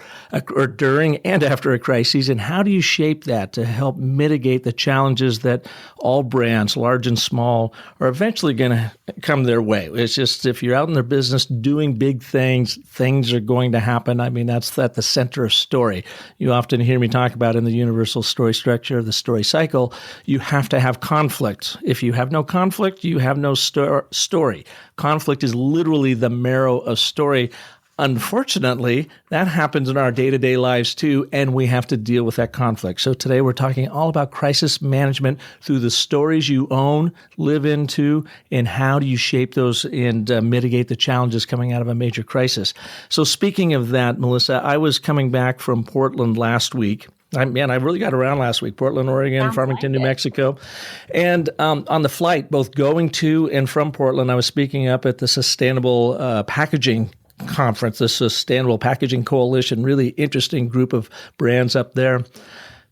or during and after a crisis, and how do you shape that to help mitigate the challenges that all brands, large and small, are eventually going to come their way. It's just, if you're out in their business doing big things, things are going to happen. I mean, that's at the center of story. You often hear me talk about in the universal story structure, the story cycle, you have to have conflict. If you have no conflict, you have no story. Conflict is literally the marrow of story. Unfortunately, that happens in our day-to-day lives too, and we have to deal with that conflict. So today we're talking all about crisis management through the stories you own, live into, and how do you shape those and mitigate the challenges coming out of a major crisis. So speaking of that, Melissa, I was coming back from Portland last week. I really got around last week. Portland, Oregon, Farmington, New Mexico. And on the flight, both going to and from Portland, I was speaking up at the Sustainable Packaging Conference, the Sustainable Packaging Coalition, really interesting group of brands up there.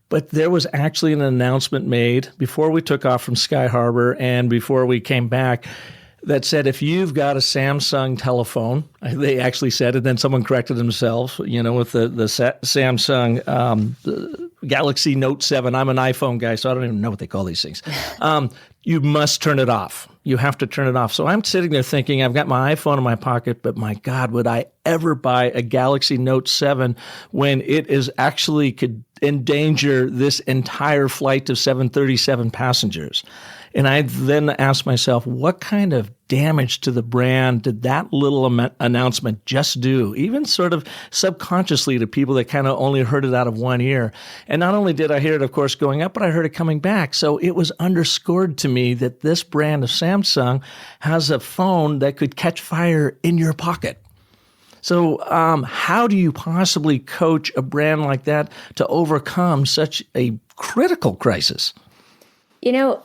But there was actually an announcement made before we took off from Sky Harbor and before we came back that said, if you've got a Samsung telephone, they actually said it, then someone corrected themselves, with the Samsung the Galaxy Note 7. I'm an iPhone guy, so I don't even know what they call these things. You must turn it off. You have to turn it off. So I'm sitting there thinking, I've got my iPhone in my pocket, but my God, would I ever buy a Galaxy Note 7 when it is actually could endanger this entire flight of 737 passengers? And I then asked myself, what kind of damage to the brand did that little announcement just do, even sort of subconsciously to people that kind of only heard it out of one ear? And not only did I hear it, of course, going up, but I heard it coming back. So it was underscored to me that this brand of Samsung has a phone that could catch fire in your pocket. So how do you possibly coach a brand like that to overcome such a critical crisis?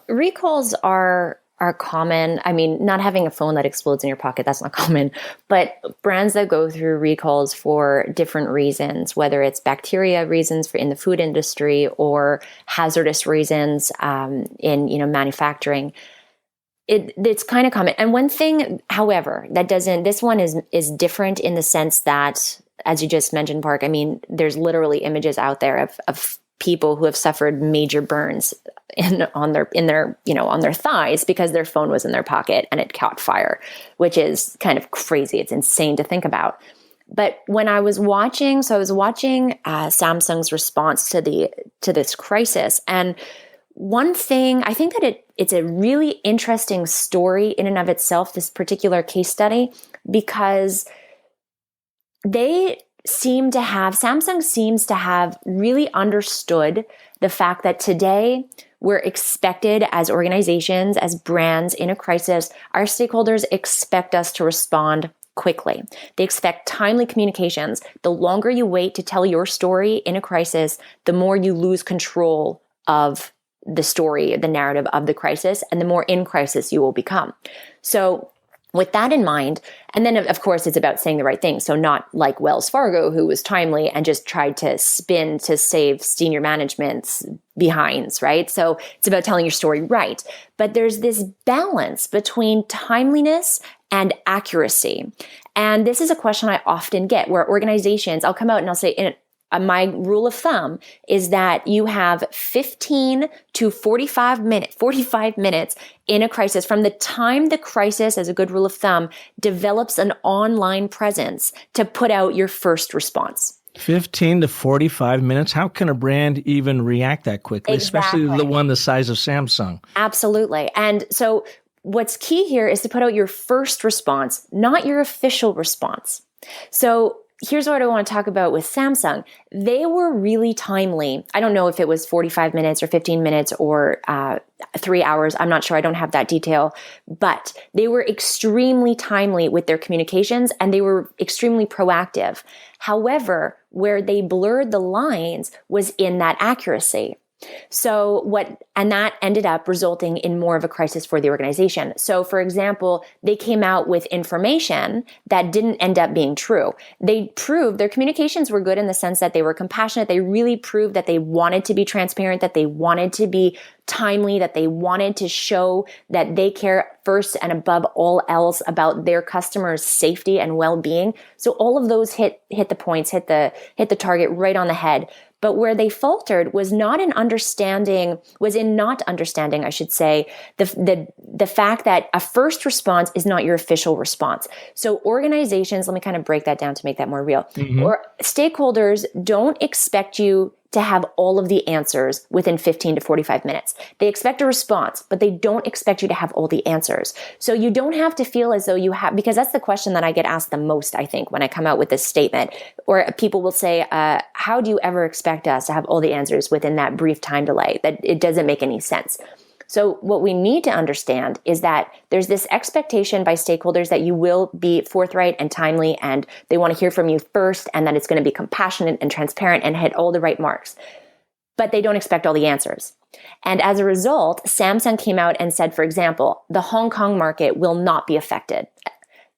Recalls are common. I mean, not having a phone that explodes in your pocket, that's not common. But brands that go through recalls for different reasons, whether it's bacteria reasons in the food industry or hazardous reasons in manufacturing, it's kind of common. And one thing, however, this one is different in the sense that, as you just mentioned, Park, I mean, there's literally images out there of people who have suffered major burns on their thighs because their phone was in their pocket and it caught fire, which is kind of crazy. It's insane to think about. But when I was watching Samsung's response to this crisis, and one thing, I think that it's a really interesting story in and of itself, this particular case study, because Samsung seems to have really understood the fact that today we're expected as organizations, as brands in a crisis, our stakeholders expect us to respond quickly. They expect timely communications. The longer you wait to tell your story in a crisis, the more you lose control of the story, the narrative of the crisis, and the more in crisis you will become. So with that in mind, and then of course it's about saying the right thing. So not like Wells Fargo, who was timely and just tried to spin to save senior management's behinds, right? So it's about telling your story right. But there's this balance between timeliness and accuracy. And this is a question I often get where organizations, I'll come out and I'll say, my rule of thumb is that you have 15 to 45 minutes in a crisis from the time the crisis, as a good rule of thumb, develops an online presence to put out your first response. 15 to 45 minutes? How can a brand even react that quickly, Exactly. especially the one the size of Samsung? Absolutely. And so what's key here is to put out your first response, not your official response. So here's what I want to talk about with Samsung. They were really timely. I don't know if it was 45 minutes or 15 minutes or 3 hours. I'm not sure. I don't have that detail. But they were extremely timely with their communications and they were extremely proactive. However, where they blurred the lines was in that accuracy. And that ended up resulting in more of a crisis for the organization. So for example, they came out with information that didn't end up being true. They proved their communications were good in the sense that they were compassionate. They really proved that they wanted to be transparent, that they wanted to be timely, that they wanted to show that they care first and above all else about their customers' safety and well-being. So all of those hit the points, hit the target right on the head. But where they faltered was in not understanding, I should say, the fact that a first response is not your official response. So organizations, let me kind of break that down to make that more real. Mm-hmm. Or stakeholders don't expect you to have all of the answers within 15 to 45 minutes. They expect a response, but they don't expect you to have all the answers. So you don't have to feel as though you have, because that's the question that I get asked the most, I think, when I come out with this statement. Or people will say, how do you ever expect us to have all the answers within that brief time delay? That it doesn't make any sense. So what we need to understand is that there's this expectation by stakeholders that you will be forthright and timely, and they want to hear from you first, and that it's going to be compassionate and transparent and hit all the right marks. But they don't expect all the answers. And as a result, Samsung came out and said, for example, the Hong Kong market will not be affected.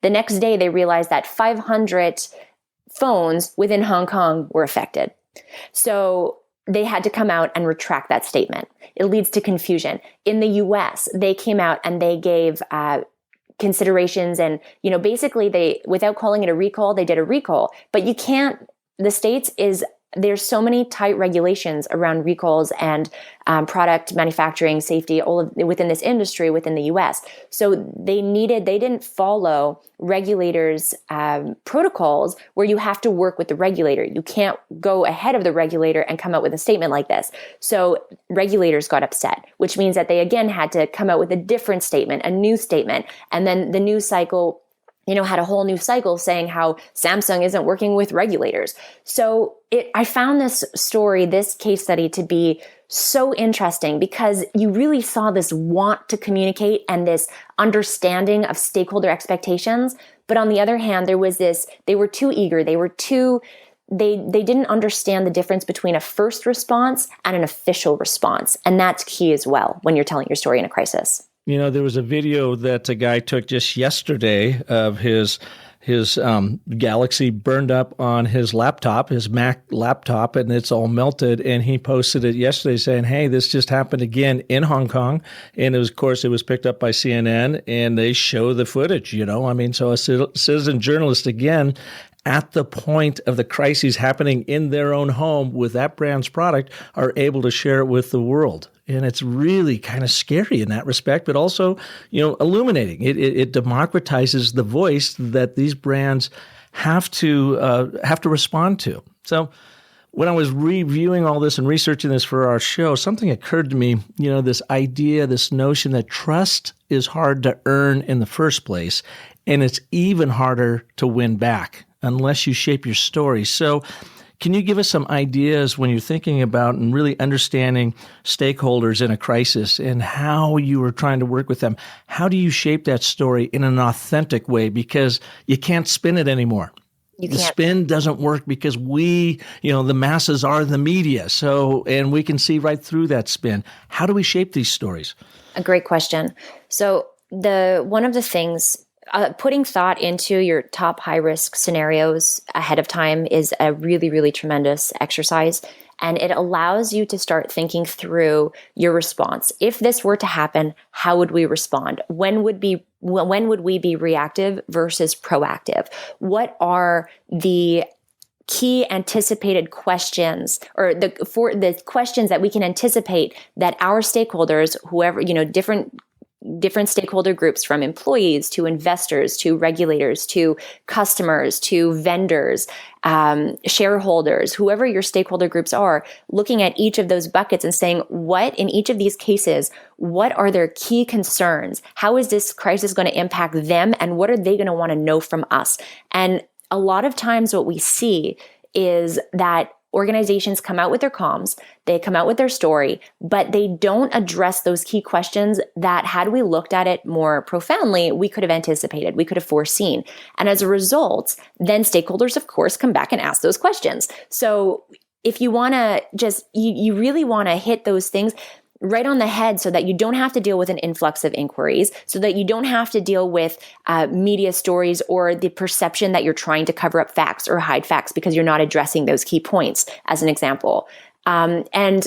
The next day, they realized that 500 phones within Hong Kong were affected. So they had to come out and retract that statement. It leads to confusion. In the US, they came out and they gave considerations and, basically without calling it a recall, they did a recall. But you can't, the States there's so many tight regulations around recalls and product manufacturing safety, all of within this industry, within the US. So they didn't follow regulators' protocols where you have to work with the regulator. You can't go ahead of the regulator and come out with a statement like this. So regulators got upset, which means that they again had to come out with a different statement, a new statement. And then the news cycle had a whole new cycle saying how Samsung isn't working with regulators. So I found this case study to be so interesting because you really saw this want to communicate and this understanding of stakeholder expectations. But on the other hand, there was they were too eager. They didn't understand the difference between a first response and an official response. And that's key as well when you're telling your story in a crisis. There was a video that a guy took just yesterday of his Galaxy burned up on his laptop, his Mac laptop, and it's all melted. And he posted it yesterday saying, hey, this just happened again in Hong Kong. And it was picked up by CNN and they show the footage, so a citizen journalist again at the point of the crises happening in their own home with that brand's product are able to share it with the world. And it's really kind of scary in that respect, but also, illuminating. It democratizes the voice that these brands have to respond to. So when I was reviewing all this and researching this for our show, something occurred to me, this idea, this notion that trust is hard to earn in the first place, and it's even harder to win back unless you shape your story. So can you give us some ideas when you're thinking about and really understanding stakeholders in a crisis and how you are trying to work with them? How do you shape that story in an authentic way? Because you can't spin it anymore. The spin doesn't work because the masses are the media. And we can see right through that spin. How do we shape these stories? A great question. So one of the things, putting thought into your top high risk scenarios ahead of time is a really, really tremendous exercise. And it allows you to start thinking through your response. If this were to happen, how would we respond? When would we be reactive versus proactive? What are the key anticipated questions, or the questions that we can anticipate that our stakeholders, whoever, different stakeholder groups, from employees to investors to regulators to customers to vendors, shareholders, whoever your stakeholder groups are, looking at each of those buckets and saying, what in each of these cases, what are their key concerns? How is this crisis going to impact them? And what are they going to want to know from us? And a lot of times what we see is that organizations come out with their comms, they come out with their story, but they don't address those key questions that, had we looked at it more profoundly, we could have anticipated, we could have foreseen. And as a result, then stakeholders, of course, come back and ask those questions. So if you want to you really want to hit those things right on the head so that you don't have to deal with an influx of inquiries, so that you don't have to deal with media stories or the perception that you're trying to cover up facts or hide facts because you're not addressing those key points, as an example. And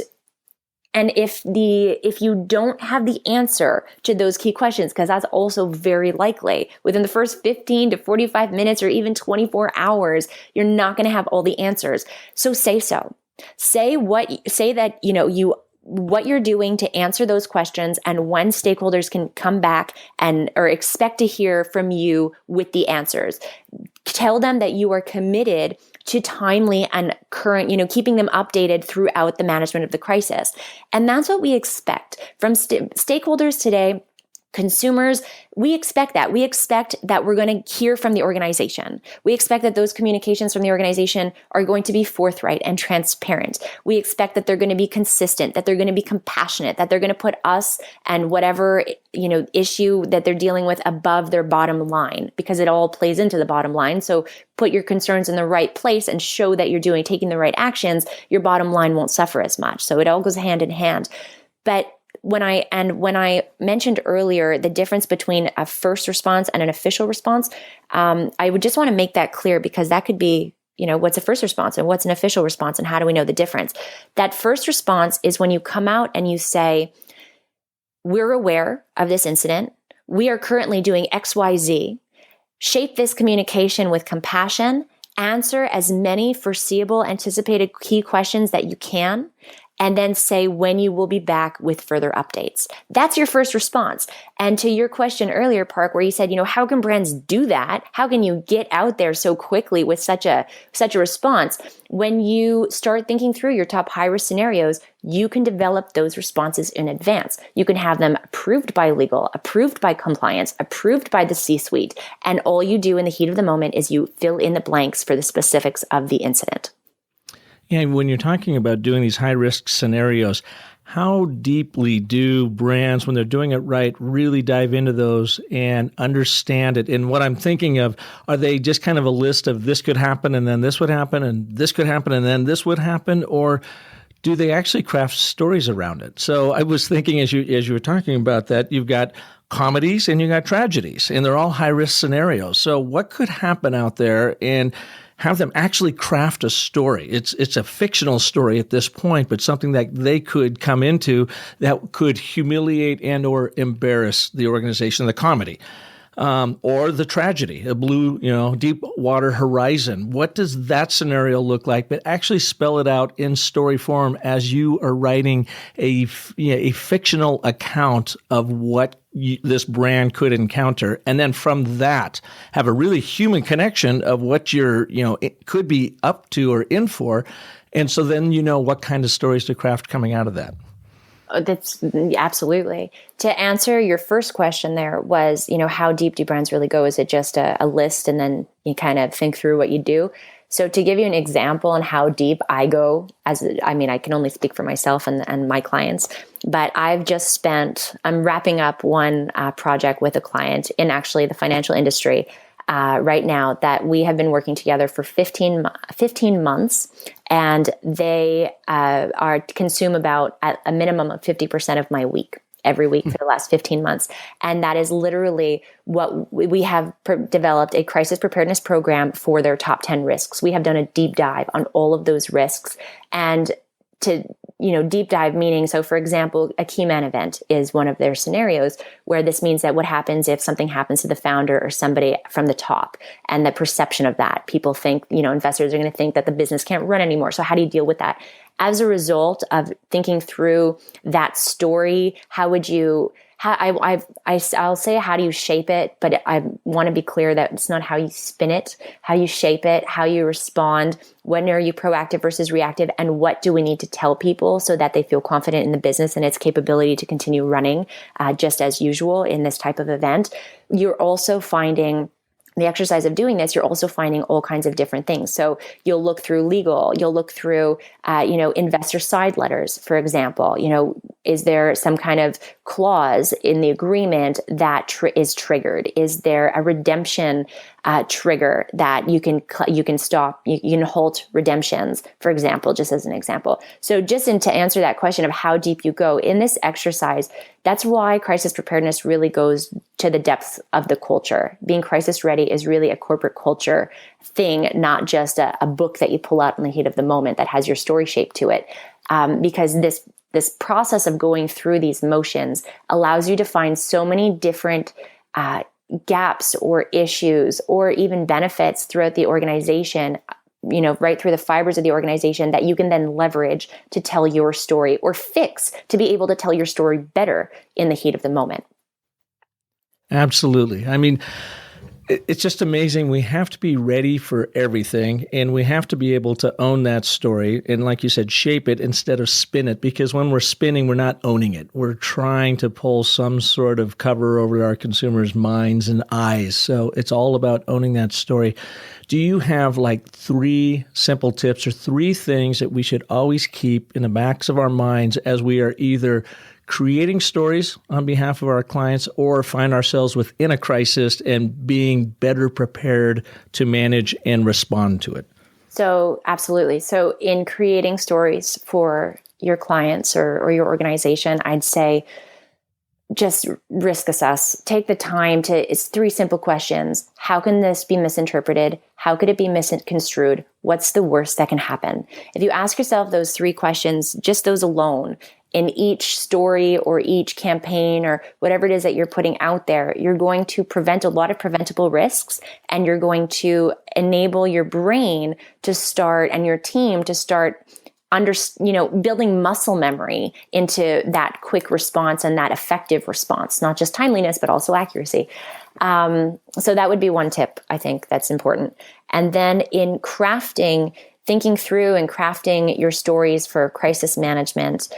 if you don't have the answer to those key questions, because that's also very likely, within the first 15 to 45 minutes or even 24 hours, you're not going to have all the answers. So say so. Say that, what you're doing to answer those questions, and when stakeholders can come back or expect to hear from you with the answers. Tell them that you are committed to timely and current, keeping them updated throughout the management of the crisis. And that's what we expect from stakeholders today. Consumers, we expect that. We expect that we're going to hear from the organization. We expect that those communications from the organization are going to be forthright and transparent. We expect that they're going to be consistent, that they're going to be compassionate, that they're going to put us and whatever, issue that they're dealing with above their bottom line, because it all plays into the bottom line. So put your concerns in the right place and show that you're taking the right actions. Your bottom line won't suffer as much. So it all goes hand in hand. But when I mentioned earlier the difference between a first response and an official response, I would just want to make that clear, because that could be, what's a first response and what's an official response, and how do we know the difference? That first response is when you come out and you say, we're aware of this incident. We are currently doing XYZ. Shape this communication with compassion. Answer as many foreseeable, anticipated key questions that you can, and then say when you will be back with further updates. That's your first response. And to your question earlier, Park, where you said, how can brands do that? How can you get out there so quickly with such a response? When you start thinking through your top high-risk scenarios, you can develop those responses in advance. You can have them approved by legal, approved by compliance, approved by the C-suite. And all you do in the heat of the moment is you fill in the blanks for the specifics of the incident. Yeah, when you're talking about doing these high-risk scenarios, how deeply do brands, when they're doing it right, really dive into those and understand it? And what I'm thinking of, are they just kind of a list of this could happen and then this would happen and this could happen and then this would happen? Or do they actually craft stories around it? So I was thinking as you were talking about that, you've got comedies and you got tragedies, and they're all high-risk scenarios. So what could happen out there, and have them actually craft a story? It's a fictional story at this point, but something that they could come into that could humiliate and or embarrass the organization, the comedy. or the tragedy, a blue, deep water horizon. What does that scenario look like? But actually spell it out in story form as you are writing a fictional account of what this brand could encounter. And then from that, have a really human connection of what it could be up to or in for. And so then you know what kind of stories to craft coming out of that. That's absolutely. To answer your first question there was, how deep do brands really go? Is it just a list and then you kind of think through what you do? So to give you an example on how deep I go, I can only speak for myself and my clients, but I'm wrapping up one project with a client in actually the financial industry right now that we have been working together for 15 months, and they consume about at a minimum of 50% of my week every week for the last 15 months. And that is literally what we have developed a crisis preparedness program for their top 10 risks. We have done a deep dive on all of those risks, and to deep dive meaning, so for example, a key man event is one of their scenarios where this means that what happens if something happens to the founder or somebody from the top, and the perception of that. People think, investors are going to think that the business can't run anymore. So how do you deal with that? As a result of thinking through that story, I'll say, how do you shape it? But I want to be clear that it's not how you spin it, how you shape it, how you respond, when are you proactive versus reactive, and what do we need to tell people so that they feel confident in the business and its capability to continue running just as usual in this type of event. You're also finding the exercise of doing this, you're also finding all kinds of different things. So you'll look through legal, you'll look through, investor side letters, for example. Is there some kind of clause in the agreement that is triggered? Is there a redemption trigger that you can stop? You can halt redemptions, for example, just as an example. So to answer that question of how deep you go in this exercise, that's why crisis preparedness really goes to the depths of the culture. Being crisis ready is really a corporate culture thing, not just a book that you pull out in the heat of the moment that has your story shape to it. Because this process of going through these motions allows you to find so many different gaps or issues or even benefits throughout the organization, right through the fibers of the organization, that you can then leverage to tell your story or fix to be able to tell your story better in the heat of the moment. Absolutely. It's just amazing. We have to be ready for everything, and we have to be able to own that story. And like you said, shape it instead of spin it, because when we're spinning, we're not owning it. We're trying to pull some sort of cover over our consumers' minds and eyes. So it's all about owning that story. Do you have like 3 simple tips or 3 things that we should always keep in the backs of our minds as we are either creating stories on behalf of our clients or find ourselves within a crisis and being better prepared to manage and respond to it? So absolutely. So in creating stories for your clients or your organization, I'd say just risk assess. Take the time it's 3 simple questions. How can this be misinterpreted? How could it be misconstrued? What's the worst that can happen? If you ask yourself those 3 questions, just those alone, in each story or each campaign or whatever it is that you're putting out there, you're going to prevent a lot of preventable risks, and you're going to enable your brain to start and your team to start building muscle memory into that quick response and that effective response, not just timeliness, but also accuracy. So that would be one tip, I think, that's important. And then in thinking through and crafting your stories for crisis management,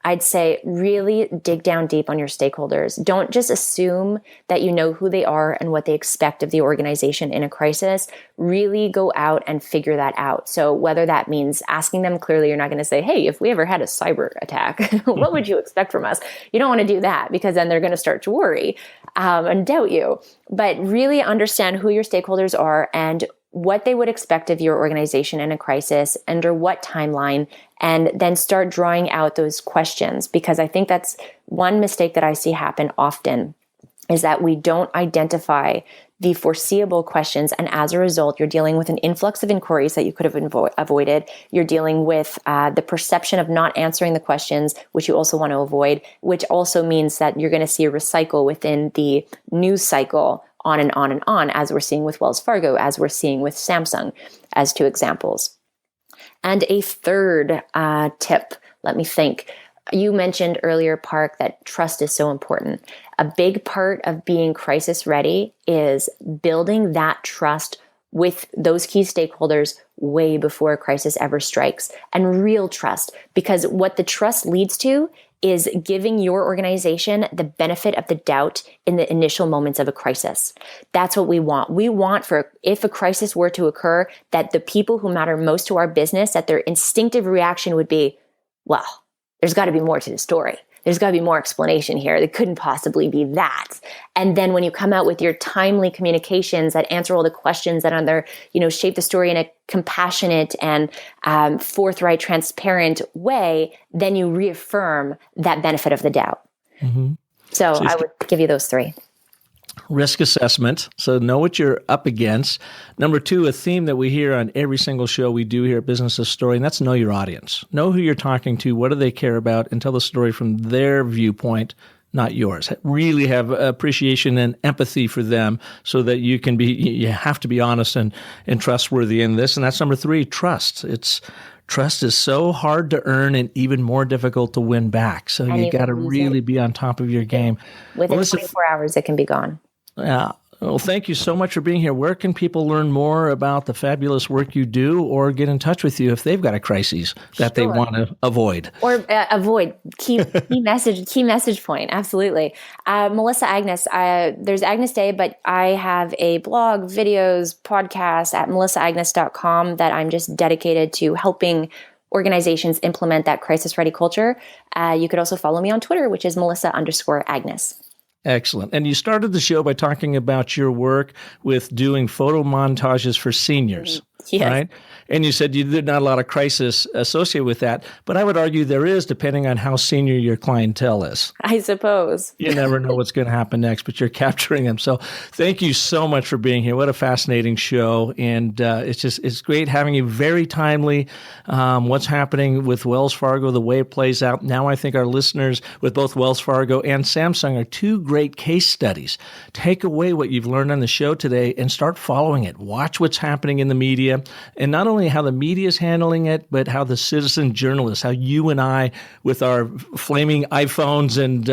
I'd say really dig down deep on your stakeholders. Don't just assume that you know who they are and what they expect of the organization in a crisis. Really go out and figure that out. So whether that means asking them clearly, you're not going to say, hey, if we ever had a cyber attack, what would you expect from us? You don't want to do that, because then they're going to start to worry and doubt you. But really understand who your stakeholders are and what they would expect of your organization in a crisis, under what timeline, and then start drawing out those questions, because I think that's one mistake that I see happen often is that we don't identify the foreseeable questions. And as a result, you're dealing with an influx of inquiries that you could have avoided. You're dealing with the perception of not answering the questions, which you also want to avoid, which also means that you're going to see a recycle within the news cycle on and on and on, as we're seeing with Wells Fargo, as we're seeing with Samsung, as two examples. And a third tip, let me think. You mentioned earlier, Park, that trust is so important. A big part of being crisis ready is building that trust with those key stakeholders way before a crisis ever strikes, and real trust, because what the trust leads to is giving your organization the benefit of the doubt in the initial moments of a crisis. That's what we want. We want, for if a crisis were to occur, that the people who matter most to our business, that their instinctive reaction would be, well, there's got to be more to the story. There's got to be more explanation here. It couldn't possibly be that. And then when you come out with your timely communications that answer all the questions that shape the story in a compassionate and forthright, transparent way, then you reaffirm that benefit of the doubt. Mm-hmm. So I would give you those three. Risk assessment. So know what you're up against. Number two, a theme that we hear on every single show we do here at Business of Story, and that's know your audience. Know who you're talking to, what do they care about, and tell the story from their viewpoint, not yours. Really have appreciation and empathy for them so that you have to be honest and trustworthy in this. And that's number three, trust. Trust is so hard to earn and even more difficult to win back. So you got to really be on top of your game. Within 24 hours, it can be gone. Yeah. Well, thank you so much for being here. Where can people learn more about the fabulous work you do, or get in touch with you if they've got a crisis that they want to avoid? Or avoid. Key message point. Absolutely. Melissa Agnes, there's Agnes Day, but I have a blog, videos, podcast at melissaagnes.com that I'm just dedicated to helping organizations implement that crisis-ready culture. You could also follow me on Twitter, which is Melissa_Agnes. Excellent. And you started the show by talking about your work with doing photo montages for seniors, right? And you said there's not a lot of crisis associated with that, but I would argue there is, depending on how senior your clientele is. I suppose. You never know what's going to happen next, but you're capturing them. So thank you so much for being here. What a fascinating show. And it's great having you. Very timely. What's happening with Wells Fargo, the way it plays out. Now I think our listeners with both Wells Fargo and Samsung are two great case studies. Take away what you've learned on the show today and start following it. Watch what's happening in the media, and not only how the media is handling it, but how the citizen journalists, how you and I, with our flaming iPhones and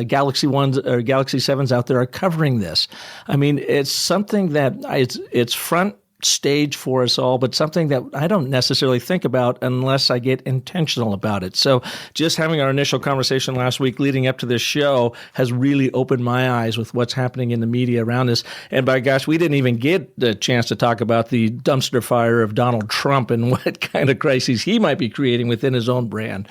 Galaxy 1s or Galaxy 7s out there, are covering this. I mean, it's something that it's front stage for us all, but something that I don't necessarily think about unless I get intentional about it. So just having our initial conversation last week leading up to this show has really opened my eyes with what's happening in the media around us. And by gosh, we didn't even get the chance to talk about the dumpster fire of Donald Trump and what kind of crises he might be creating within his own brand.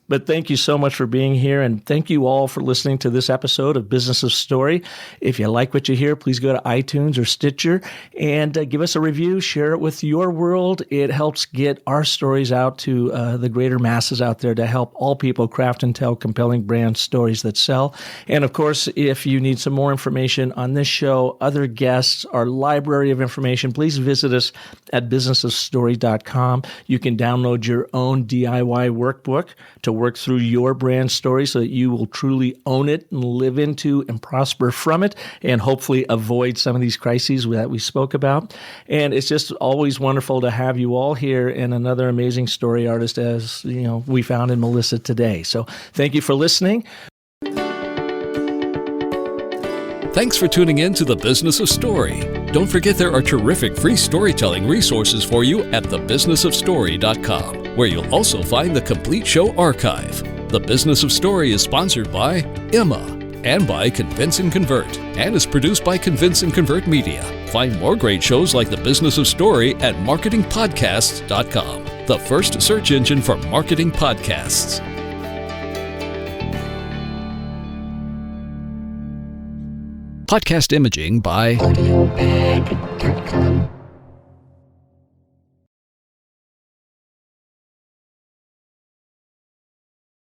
But thank you so much for being here, and thank you all for listening to this episode of Business of Story. If you like what you hear, please go to iTunes or Stitcher and give us a review. Share it with your world. It helps get our stories out to the greater masses out there to help all people craft and tell compelling brand stories that sell. And of course, if you need some more information on this show, other guests, our library of information, please visit us at businessofstory.com. You can download your own DIY workbook to work through your brand story so that you will truly own it and live into and prosper from it, and hopefully avoid some of these crises that we spoke about. And it's just always wonderful to have you all here, and another amazing story artist, as you know, we found in Melissa today. So thank you for listening. Thanks for tuning in to The Business of Story. Don't forget there are terrific free storytelling resources for you at thebusinessofstory.com, where you'll also find the complete show archive. The Business of Story is sponsored by Emma and by Convince and Convert, and is produced by Convince and Convert Media. Find more great shows like The Business of Story at marketingpodcasts.com, the first search engine for marketing podcasts. Podcast imaging by AudioBag.com.